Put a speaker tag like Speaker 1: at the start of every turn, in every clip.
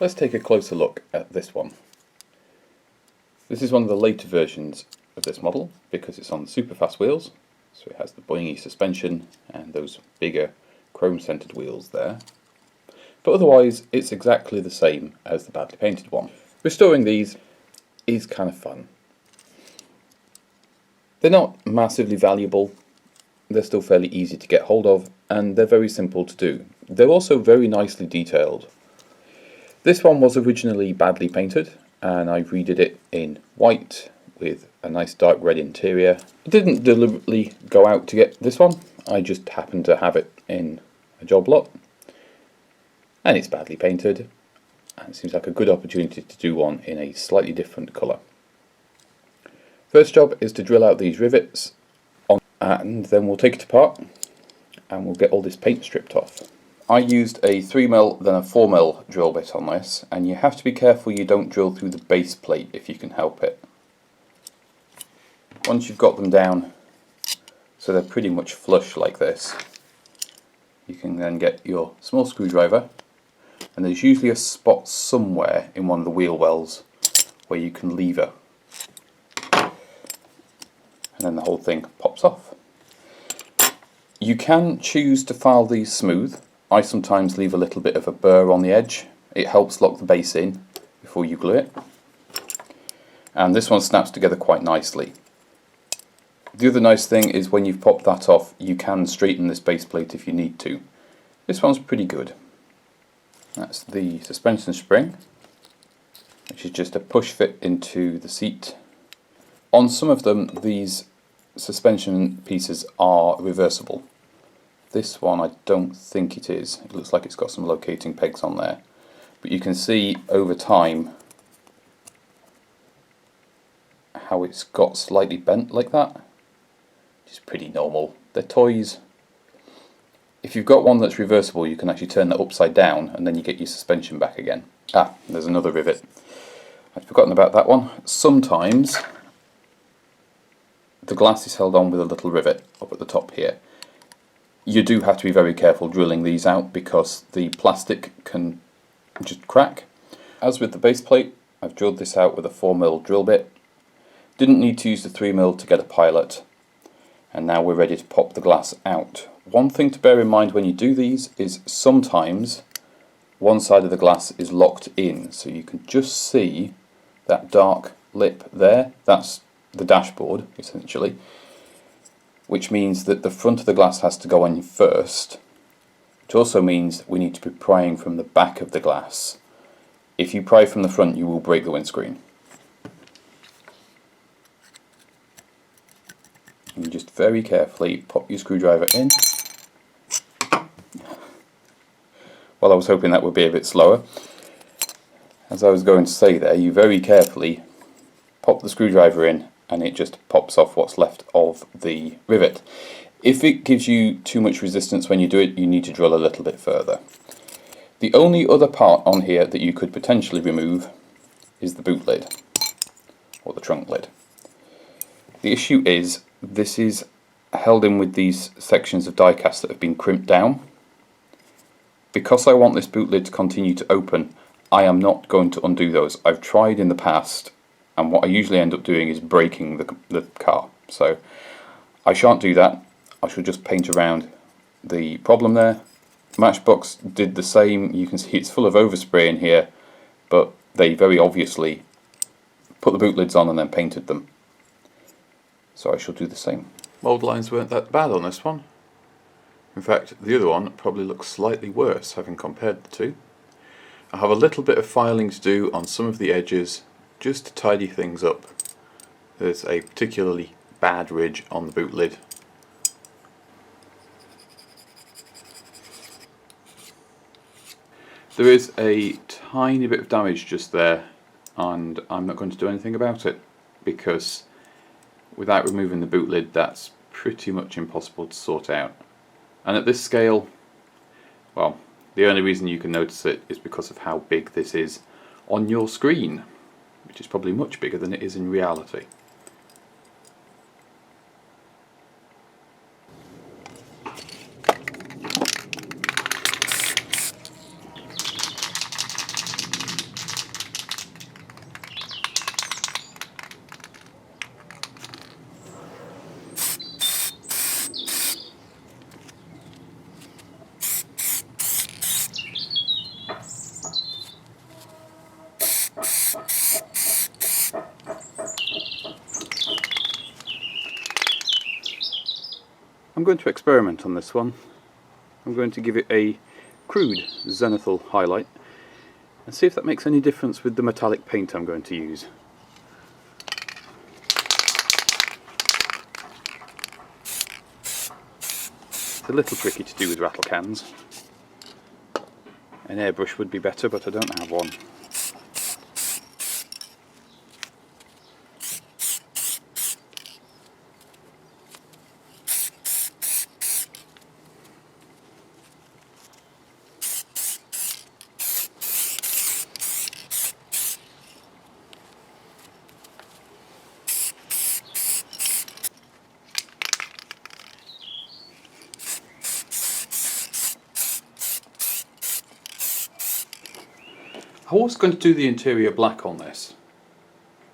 Speaker 1: Let's take a closer look at this one. This is one of the later versions of this model because it's on super fast wheels, so it has the boingy suspension and those bigger chrome centered wheels there. But otherwise it's exactly the same as the badly painted one. Restoring these is kind of fun. They're not massively valuable, they're still fairly easy to get hold of, and they're very simple to do. They're also very nicely detailed. This one was originally badly painted, and I redid it in white with a nice dark red interior. I didn't deliberately go out to get this one, I just happened to have it in a job lot. And it's badly painted, and it seems like a good opportunity to do one in a slightly different colour. First job is to drill out these rivets, and then we'll take it apart and we'll get all this paint stripped off. I used a 3mm then a 4mm drill bit on this, and you have to be careful you don't drill through the base plate if you can help it. Once you've got them down so they're pretty much flush like this, you can then get your small screwdriver, and there's usually a spot somewhere in one of the wheel wells where you can lever, and then the whole thing pops off. You can choose to file these smooth. I sometimes leave a little bit of a burr on the edge. It helps lock the base in before you glue it. And this one snaps together quite nicely. The other nice thing is when you've popped that off, you can straighten this base plate if you need to. This one's pretty good. That's the suspension spring, which is just a push fit into the seat. On some of them, these suspension pieces are reversible. This one I don't think it is. It looks like it's got some locating pegs on there. But you can see over time how it's got slightly bent like that, which is pretty normal. They're toys. If you've got one that's reversible, you can actually turn that upside down and then you get your suspension back again. Ah, there's another rivet. I'd forgotten about that one. Sometimes the glass is held on with a little rivet up at the top here. You do have to be very careful drilling these out because the plastic can just crack. As with the base plate, I've drilled this out with a 4mm drill bit. Didn't need to use the 3mm to get a pilot, and now we're ready to pop the glass out. One thing to bear in mind when you do these is sometimes one side of the glass is locked in, so you can just see that dark lip there. That's the dashboard essentially, which means that the front of the glass has to go on first, which also means we need to be prying from the back of the glass. If you pry from the front, you will break the windscreen. And just very carefully pop your screwdriver in. Well, I was hoping that would be a bit slower. As I was going to say there, you very carefully pop the screwdriver in and it just pops off what's left of the rivet. If it gives you too much resistance when you do it, you need to drill a little bit further. The only other part on here that you could potentially remove is the boot lid, or the trunk lid. The issue is, this is held in with these sections of die cast that have been crimped down. Because I want this boot lid to continue to open, I am not going to undo those. I've tried in the past, and what I usually end up doing is breaking the car. So I shan't do that. I shall just paint around the problem there. Matchbox did the same. You can see it's full of overspray in here, but they very obviously put the boot lids on and then painted them. So I shall do the same. Mould lines weren't that bad on this one. In fact, the other one probably looks slightly worse, having compared the two. I have a little bit of filing to do on some of the edges, just to tidy things up. There's a particularly bad ridge on the boot lid. There is a tiny bit of damage just there, and I'm not going to do anything about it, because without removing the boot lid that's pretty much impossible to sort out. And at this scale, well, the only reason you can notice it is because of how big this is on your screen, which is probably much bigger than it is in reality. I'm going to experiment on this one. I'm going to give it a crude zenithal highlight and see if that makes any difference with the metallic paint I'm going to use. It's a little tricky to do with rattle cans. An airbrush would be better, but I don't have one. I was going to do the interior black on this,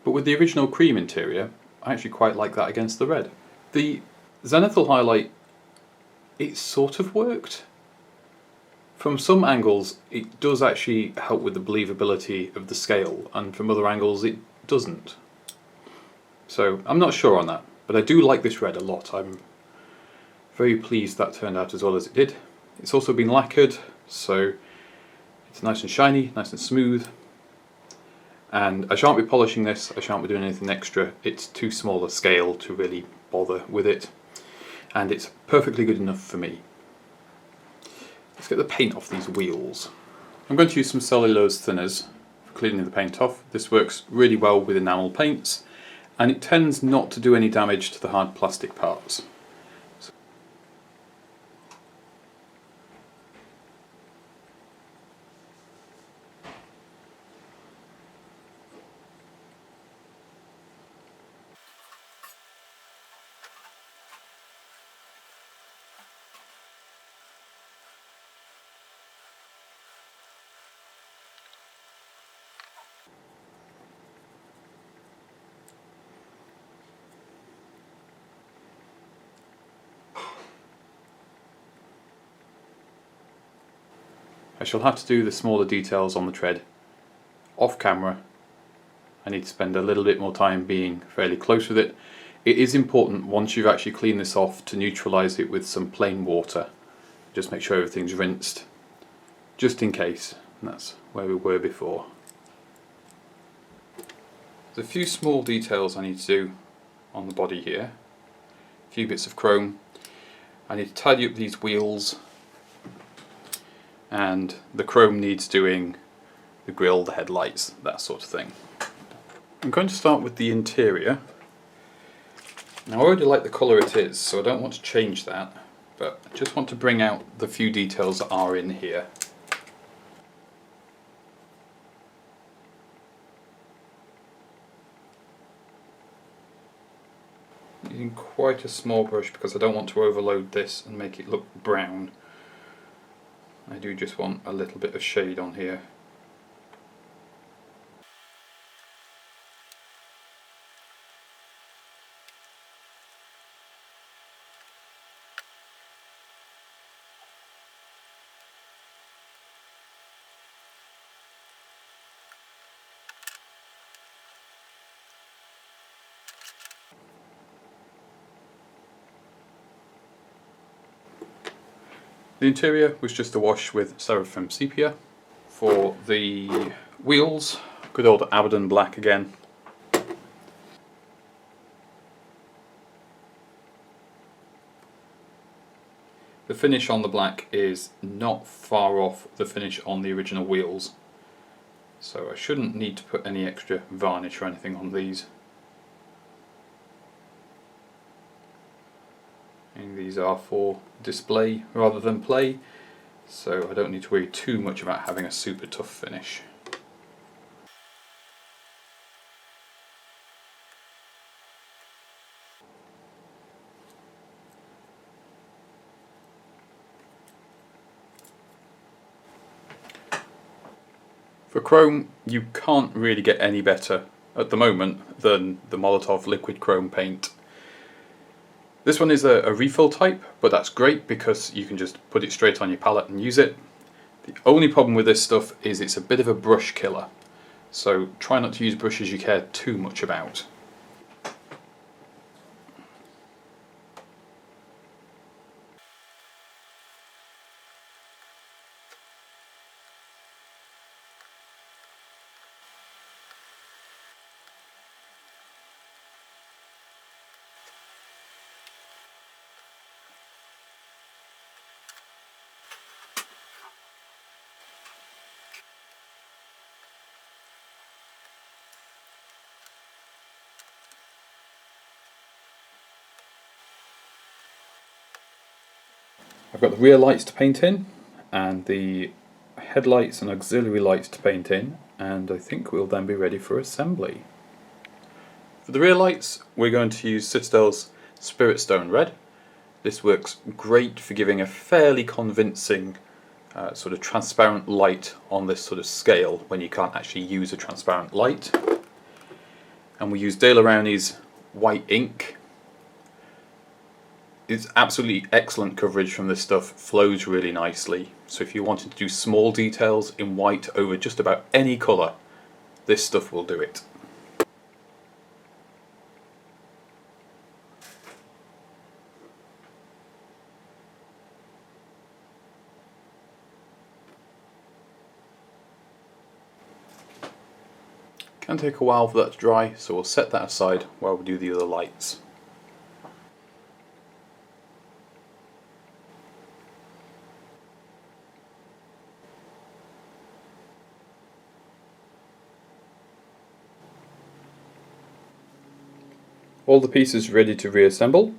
Speaker 1: but with the original cream interior, I actually quite like that against the red. The zenithal highlight, it sort of worked. From some angles, it does actually help with the believability of the scale, and from other angles, it doesn't. So I'm not sure on that, but I do like this red a lot. I'm very pleased that turned out as well as it did. It's also been lacquered, so it's nice and shiny, nice and smooth. And I shan't be polishing this, I shan't be doing anything extra. It's too small a scale to really bother with it. And it's perfectly good enough for me. Let's get the paint off these wheels. I'm going to use some cellulose thinners for cleaning the paint off. This works really well with enamel paints, and it tends not to do any damage to the hard plastic parts. I shall have to do the smaller details on the tread off camera. I need to spend a little bit more time being fairly close with it. It is important once you've actually cleaned this off to neutralise it with some plain water. Just make sure everything's rinsed, just in case. And that's where we were before. There's a few small details I need to do on the body here. A few bits of chrome. I need to tidy up these wheels, and the chrome needs doing the grille, the headlights, that sort of thing. I'm going to start with the interior. Now I already like the colour it is, so I don't want to change that, but I just want to bring out the few details that are in here. Using quite a small brush because I don't want to overload this and make it look brown. I do just want a little bit of shade on here. The interior was just a wash with Seraphim Sepia. For the wheels, good old Abaddon black again. The finish on the black is not far off the finish on the original wheels, so I shouldn't need to put any extra varnish or anything on these. And these are for display rather than play, so I don't need to worry too much about having a super tough finish. For chrome, you can't really get any better at the moment than the Molotow liquid chrome paint. This one is a refill type, but that's great because you can just put it straight on your palette and use it. The only problem with this stuff is it's a bit of a brush killer, so try not to use brushes you care too much about. I've got the rear lights to paint in, and the headlights and auxiliary lights to paint in, and I think we'll then be ready for assembly. For the rear lights, we're going to use Citadel's Spiritstone Red. This works great for giving a fairly convincing sort of transparent light on this sort of scale when you can't actually use a transparent light. And we use Dale Rowney's white ink. It's absolutely excellent coverage from this stuff, flows really nicely. So if you wanted to do small details in white over just about any colour, this stuff will do it. Can take a while for that to dry, so we'll set that aside while we do the other lights. All the pieces ready to reassemble.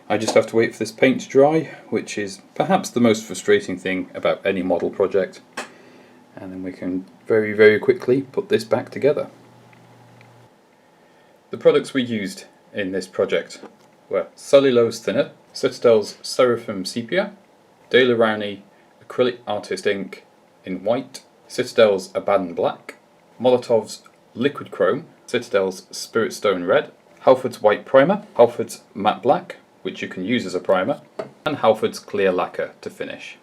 Speaker 1: I just have to wait for this paint to dry, which is perhaps the most frustrating thing about any model project. And then we can very quickly put this back together. The products we used in this project were Cellulose Thinner, Citadel's Seraphim Sepia, Dale Rowney Acrylic Artist Ink in white, Citadel's Abaddon Black, Molotow's Liquid Chrome, Citadel's Spiritstone Red, Halfords White Primer, Halfords Matte Black, which you can use as a primer, and Halfords Clear Lacquer to finish.